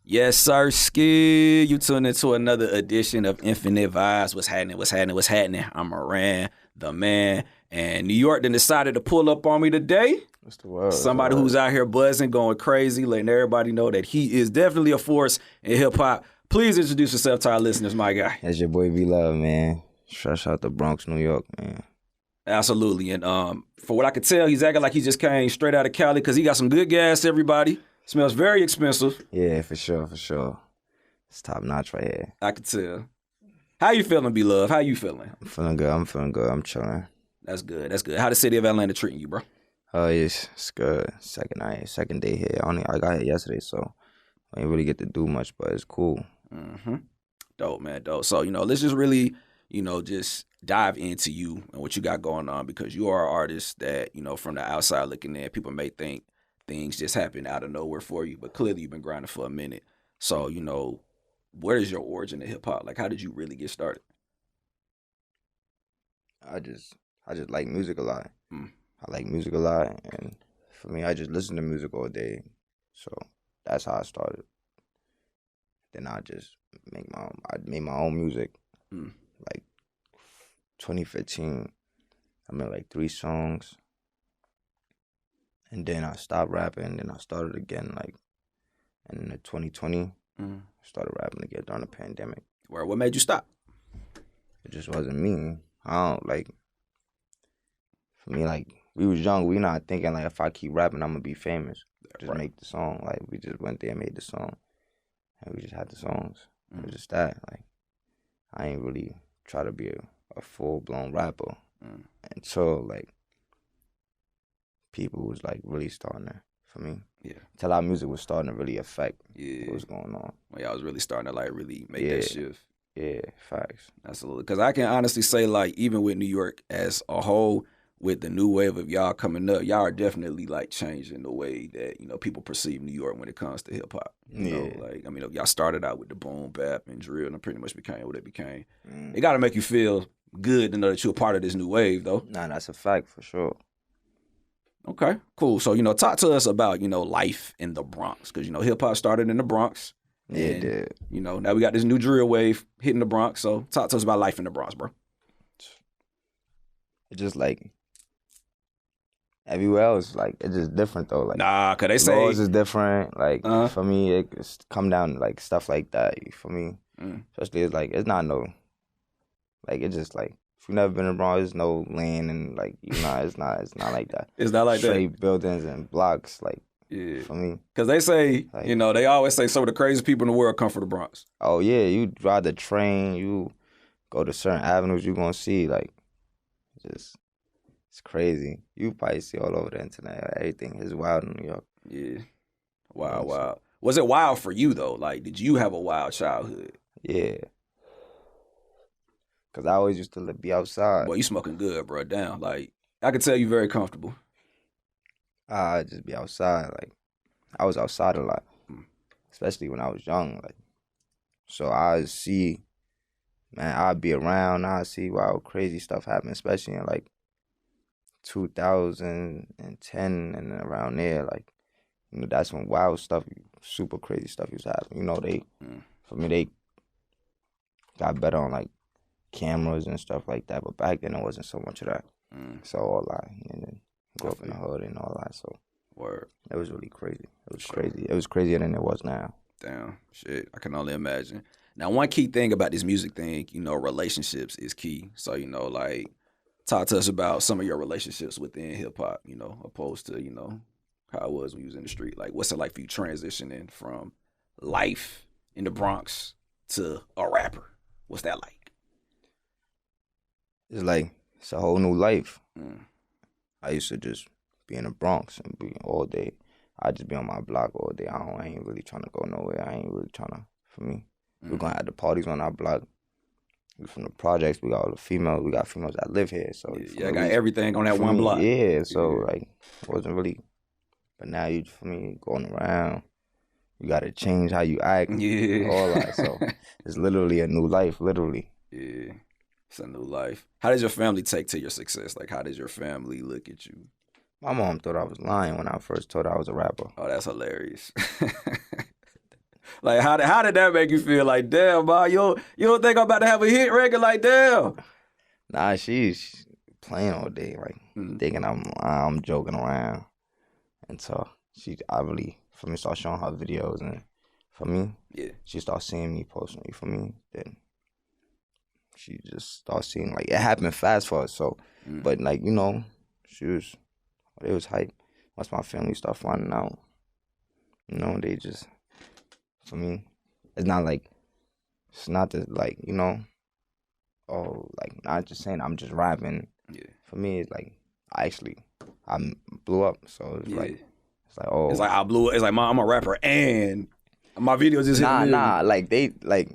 Yes, sir, Ski. You tuned into another edition of Infinite Vibes. What's happening? What's happening? What's happening? I'm Moran, the man. And New York then decided to pull up on me today. What's the word? Somebody who's out here buzzing, going crazy, letting everybody know that he is definitely a force in hip-hop. Please introduce yourself to our listeners, my guy. That's your boy B-Love, man. Fresh out the Bronx, New York, man. Absolutely. And for what I could tell, he's acting like he just came straight out of Cali because he got some good gas, everybody. Smells very expensive. Yeah, for sure. It's top notch right here. I could tell. How you feeling, B-Love? How you feeling? I'm feeling good. I'm chilling. That's good. How the city of Atlanta treating you, bro? Oh, yes, it's good. Second day here. I got here yesterday, so I didn't really get to do much, but it's cool. Mm-hmm. Dope, man, dope. So, let's just really, just dive into you and what you got going on because you are an artist that, from the outside looking in, people may think things just happen out of nowhere for you, but clearly you've been grinding for a minute. So, where is your origin of hip hop? Like, how did you really get started? I just like music a lot. I like music a lot, and for me, I just listen to music all day. So that's how I started. Then I made my own music. Like 2015, I made like 3 songs. And then I stopped rapping, and then I started again like in 2020. Started rapping again during the pandemic. What made you stop? It just wasn't me. For me, like, we was young. We not thinking, like, if I keep rapping, I'm going to be famous. Just make the song. Like, we just went there and made the song. And we just had the songs. It was just that. Like, I ain't really try to be a full-blown rapper until, like, people was, like, really starting to, for me. Yeah. Until our music was starting to really affect what was going on. Well, y'all was really starting to, like, really make that shift. Yeah, facts. Absolutely. Because I can honestly say, like, even with New York as a whole, with the new wave of y'all coming up, y'all are definitely, like, changing the way that, people perceive New York when it comes to hip-hop. Y'all started out with the boom, bap, and drill, and it pretty much became what it became. It got to make you feel good to know that you're a part of this new wave, though. Nah, that's a fact for sure. Okay, cool. So, talk to us about, life in the Bronx. Because, hip-hop started in the Bronx. Yeah, it did. Now we got this new drill wave hitting the Bronx. So talk to us about life in the Bronx, bro. It's just like everywhere else, like it's just different though. Like cause they say laws is different. Like for me, it's come down to like stuff like that. For me, especially it's like it's not it's just like if you've never been in the Bronx, there's no land and like it's not like that. It's not like straight that. Buildings and blocks like. Yeah. For me. Because they say, like, they always say some of the craziest people in the world come from the Bronx. Oh, yeah. You ride the train, you go to certain avenues, you're going to see, like, it's crazy. You probably see all over the internet. Everything is wild in New York. Yeah. Wow. Was it wild for you, though? Like, did you have a wild childhood? Yeah. Because I always used to be outside. Boy, you smoking good, bro. Damn. Like, I could tell you very comfortable. I'd just be outside. Like, I was outside a lot, especially when I was young. Like, so I'd see, man, I'd be around. I'd see wild, crazy stuff happen, especially in like 2010 and around there. Like, that's when wild stuff, super crazy stuff used to happen. For me, they got better on like cameras and stuff like that. But back then, it wasn't so much of that. So all that, and then grew up in the hood and all that, so it was really crazy. It was crazy. It was crazier than it was now. Damn, shit, I can only imagine. Now, one key thing about this music thing, relationships is key. So, like, talk to us about some of your relationships within hip-hop, opposed to, how it was when you was in the street. Like, what's it like for you transitioning from life in the Bronx to a rapper? What's that like? It's a whole new life. I used to just be in the Bronx and be all day. I'd just be on my block all day. I ain't really trying to go nowhere. I ain't really trying to, for me. We're going to have the parties on our block. We from the projects. We got all the females. We got females that live here. So I got everything on that one block. Yeah, so like, it wasn't really. But now for me, going around, you got to change how you act. Yeah. All that. So it's literally a new life, literally. Yeah. It's a new life. How does your family take to your success? Like, how does your family look at you? My mom thought I was lying when I first told her I was a rapper. Oh, that's hilarious. Like, how did that make you feel? Like, damn, boy, you don't think I'm about to have a hit record? Like, damn. Nah, she's playing all day, like thinking I'm joking around, and so I really for me start showing her videos, and for me, she started seeing me posting. For me, then she just started seeing like it happened fast for us. So, but like it was hype. Once my family start finding out, they just for me, it's not like oh, like not just saying I'm just rapping. Yeah. For me, it's like I blew up. So it's like oh, it's like I blew. It's like I'm a rapper and my videos just nah. Like they like,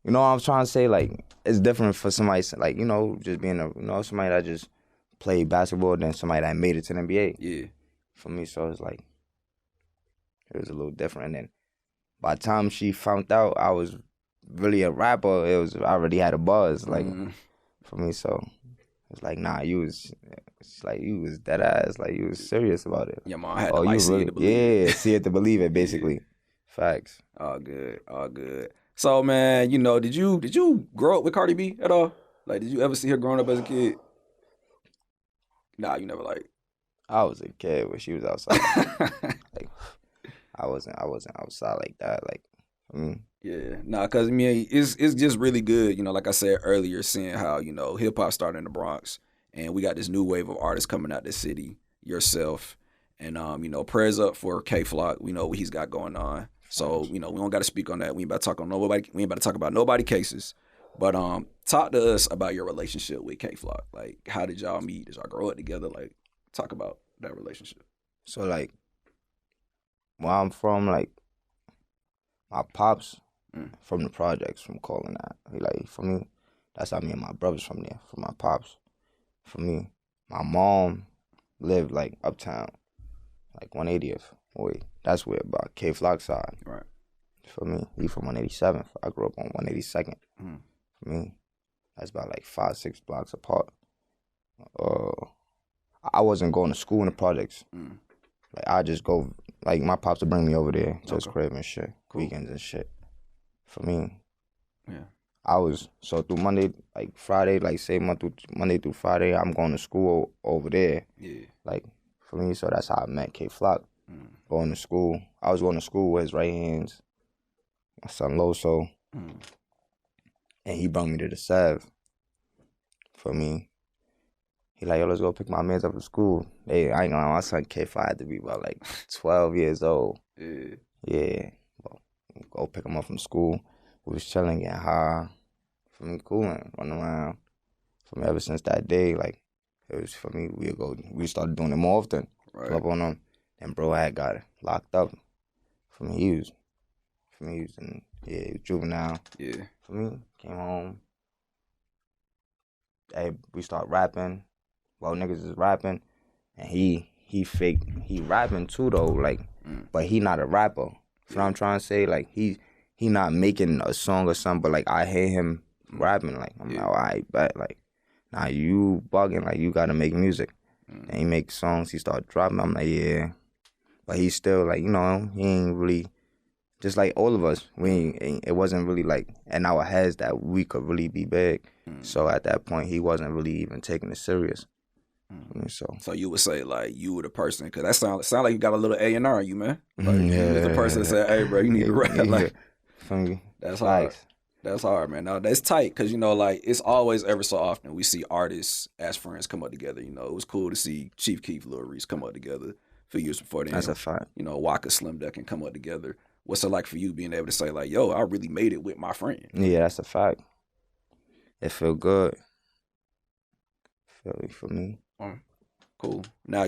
what I'm trying to say. Like it's different for somebody like just being somebody that just played basketball than somebody that made it to the NBA. Yeah. For me, so it's like it was a little different. And then by the time she found out I was really a rapper, I already had a buzz, like for me. So it's like, nah, you was dead ass, like you was serious about it. Yeah, mom, I had to see it to believe it. Yeah, see it to believe it, basically. Facts. All good. So man, did you grow up with Cardi B at all? Like, did you ever see her growing up as a kid? Nah, you never like. I was a kid when she was outside. Like, I wasn't outside like that. Like, Yeah, nah, cause I mean it's just really good, like I said earlier, seeing how hip hop started in the Bronx, and we got this new wave of artists coming out the city, yourself, and prayers up for Kayflock. We know what he's got going on, so we don't got to speak on that. We ain't about to talk on nobody. We ain't about to talk about nobody cases, but talk to us about your relationship with Kayflock. Like, how did y'all meet? Did y'all grow up together? Like, talk about that relationship. So like, where I'm from, like, my pops. From the projects, from calling that. Like, for me, that's how me and my brothers from there, from my pops. For me, my mom lived, like, uptown, like 180th. That's where about kayflock side. Right. For me, he from 187th. I grew up on 182nd. For me, that's about, like, 5-6 blocks apart. I wasn't going to school in the projects. Like, I just go, like, my pops would bring me over there to his crib and shit, weekends and shit. For me, I was through Monday, like Friday, like say Monday through Friday, I'm going to school over there. Yeah. Like for me, so that's how I met Kayflock. Going to school, I was going to school with his right hands, my son Loso, and he brought me to the Sev. For me, he like, yo, let's go pick my mans up from school. Hey, I ain't gonna lie, my son Kayflock had to be about like 12 years old. Yeah. Go pick him up from school. We was chilling, getting high. For me, cooling, running around. For me, ever since that day, like, it was for me, we started doing it more often. Right. Pull up on him. Then bro had got locked up. For me, he was in, he was juvenile. Yeah. For me, came home. Hey, we start rapping. Well, niggas is rapping. And he rapping too, though, like, but he not a rapper. You know what I'm trying to say? Like, he not making a song or something, but, like, I hear him rapping. Like, I'm like, all right, bet. Like, nah, you bugging. Like, you got to make music. And he make songs. He start dropping. I'm like, yeah. But he's still, like, he ain't really, just like all of us, it wasn't really, like, in our heads that we could really be big. So at that point, he wasn't really even taking it serious. So you would say, like, you were the person, because that sound like you got a little A&R in you, man. Like, you was the person that said, hey, bro, you need to rap. Like, that's hard. That's hard, man. Now, that's tight, because, like, it's always ever so often we see artists as friends come up together. It was cool to see Chief Keef, Lil Reese come up together a few years before then. That's a fact. Waka, Slim Duck can come up together. What's it like for you being able to say, like, yo, I really made it with my friend? Yeah, that's a fact. It feel good. For me. Cool. Now,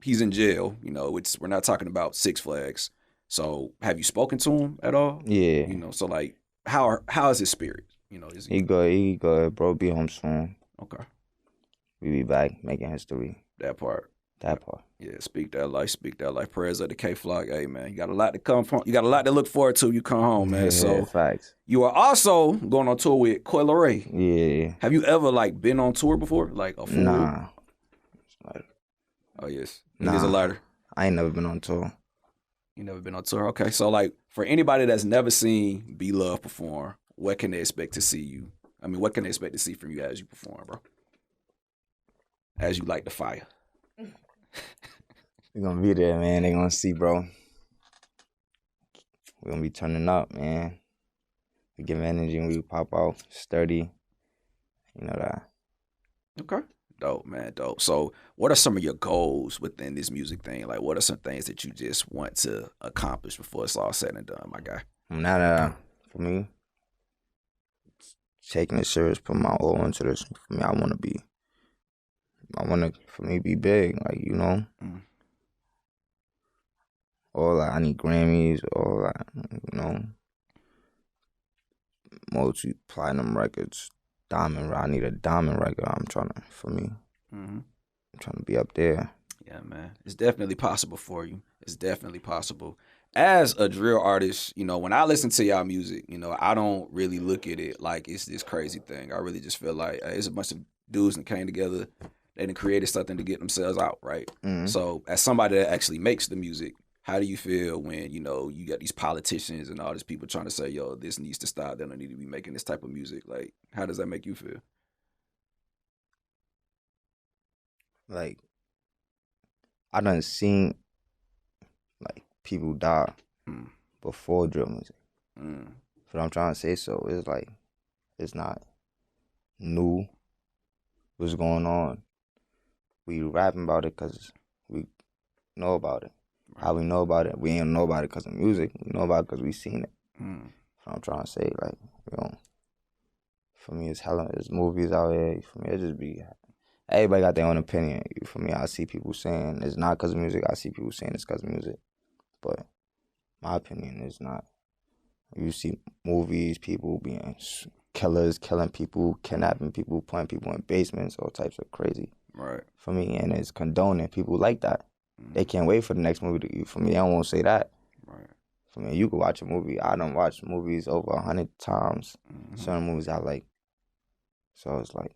he's in jail. We're not talking about Six Flags. So have you spoken to him at all? Yeah. So, like, how is his spirit? Is he good, bro. Be home soon. Okay. We be back making history. That part. Yeah, speak that life. Prayers of the Kayflock. Hey, man, you got a lot to come from. You got a lot to look forward to. You come home, man. Yeah, so facts. You are also going on tour with Coi Leray. Yeah. Have you ever, like, been on tour before? Like a full? Nah. Oh yes. Nah. It is a lighter. I ain't never been on tour. You never been on tour? Okay. So, like, for anybody that's never seen B-Love perform, what can they expect to see you? I mean, what can they expect to see from you as you perform, bro? As you light the fire. We're gonna be there, man. They gonna see, bro. We're gonna be turning up, man. We give energy and we pop out sturdy. You know that. Okay. Dope, man. Dope. So, what are some of your goals within this music thing? Like, what are some things that you just want to accomplish before it's all said and done, my guy? For me, taking it serious, put my all into this. For me, for me, be big, like, you know. Or like, I need Grammys, or like, you know, multi-platinum records, I need a diamond record. I'm trying to be up there. Yeah, man. It's definitely possible for you. It's definitely possible. As a drill artist, you know, when I listen to y'all music, you know, I don't really look at it like it's this crazy thing. I really just feel like it's a bunch of dudes that came together. They done created something to get themselves out, right? So as somebody that actually makes the music, how do you feel when, you know, you got these politicians and all these people trying to say, yo, this needs to stop. They don't need to be making this type of music. Like, how does that make you feel? Like, I done seen, like, people die before drill music. But I'm trying to say, so it's like, it's not new what's going on. We rapping about it because we know about it. How we know about it? We ain't know about it because of music. We know about it because we seen it. So I'm trying to say, like, you know, for me, there's movies out here. For me, it just be, everybody got their own opinion. For me, I see people saying it's not because of music. I see people saying it's because of music. But my opinion is not. You see movies, people being killers, killing people, kidnapping people, putting people in basements, all types of crazy. Right. For me, and it's condoning people like that. They can't wait for the next movie to. For me, I won't say that. Right. For me, you can watch a movie. I done watched movies over 100 times. Certain movies I like. So it's like.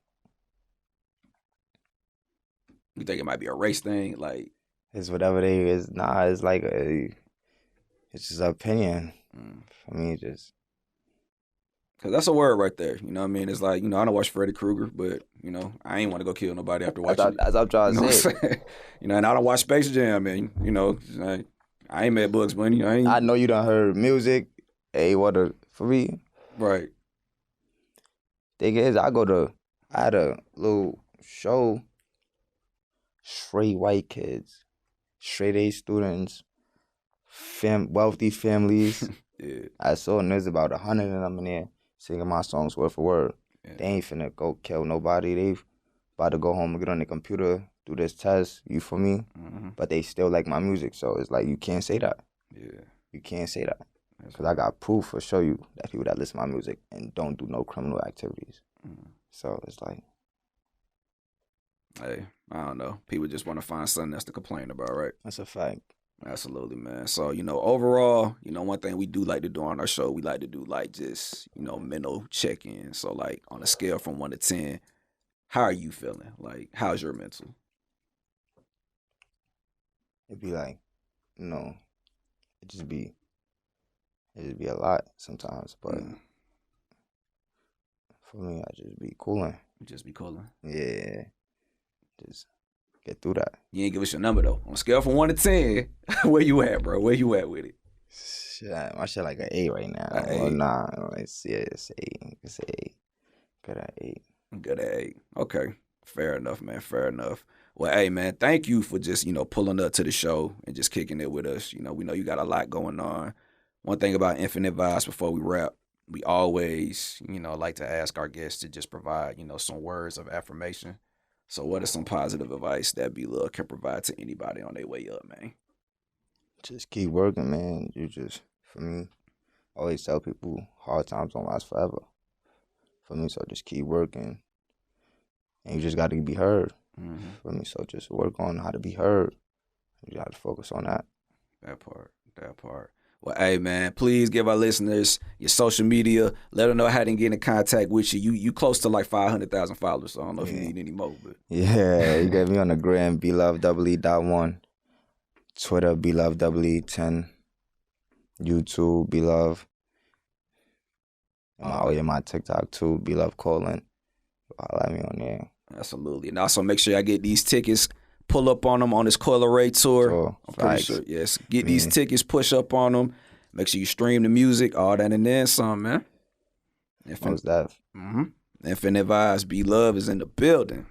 You think it might be a race thing? Like, it's whatever they is. Nah, it's like it's just an opinion. For me, just. Cause that's a word right there. You know what I mean? It's like, you know, I don't watch Freddy Krueger, but, you know, I ain't want to go kill nobody after watching As I'm trying to say. You know, and I don't watch Space Jam, man. You know, I ain't met Bugs Bunny. I know you done heard music. Hey, for me. Right. Thing is, I had a little show, straight white kids, straight A students, wealthy families. Yeah. I saw, and there's about 100 of them in there singing my songs word for word. Yeah. They ain't finna go kill nobody. They about to go home and get on the computer, do this test, you for me? But they still like my music, so it's like, you can't say that. Yeah. You can't say that. Because I got proof to show you that people that listen to my music and don't do no criminal activities. So it's like. Hey, I don't know. People just want to find something else to complain about, right? That's a fact. Absolutely, man. So, you know, overall, you know, one thing we do like to do on our show, we like to do like just, you know, mental check-in. So like on a scale from 1 to 10, how are you feeling? Like, how's your mental? It'd be like, you know, it'd just be a lot sometimes, but for me, I just be cooling. You just be cooling? Yeah. Just get through that. You ain't give us your number though. On a scale from 1 to 10, where you at, bro? Where you at with it? Shit, my shit like an 8 right now. An 8? Well, nah, it's 8. It's 8. Good at 8. Good at 8. Okay. Fair enough, man. Fair enough. Well, hey, man, thank you for just, you know, pulling up to the show and just kicking it with us. You know, we know you got a lot going on. One thing about Infinite Vibes before we wrap, we always, you know, like to ask our guests to just provide, you know, some words of affirmation. So what is some positive advice that B-Love can provide to anybody on their way up, man? Just keep working, man. For me, I always tell people hard times don't last forever. For me, so just keep working. And you just got to be heard. For me, so just work on how to be heard. You got to focus on that. That part. Well, hey, man, please give our listeners your social media. Let them know how to get in contact with you. You close to like 500,000 followers, so I don't know if you need any more. But yeah, you get me on the gram, blovee.1. Twitter, blovee10. YouTube, B-Love. And Oh, my TikTok too, B-Love Colin. Holla at me on there. absolutely. And also make sure I get these tickets. Pull up on them on this Coil Ray tour. So, I'm pretty facts. sure. Yes. Get these tickets, push up on them. Make sure you stream the music, all that and then some, man. Most that. Infinite Vibes, B-Love is in the building.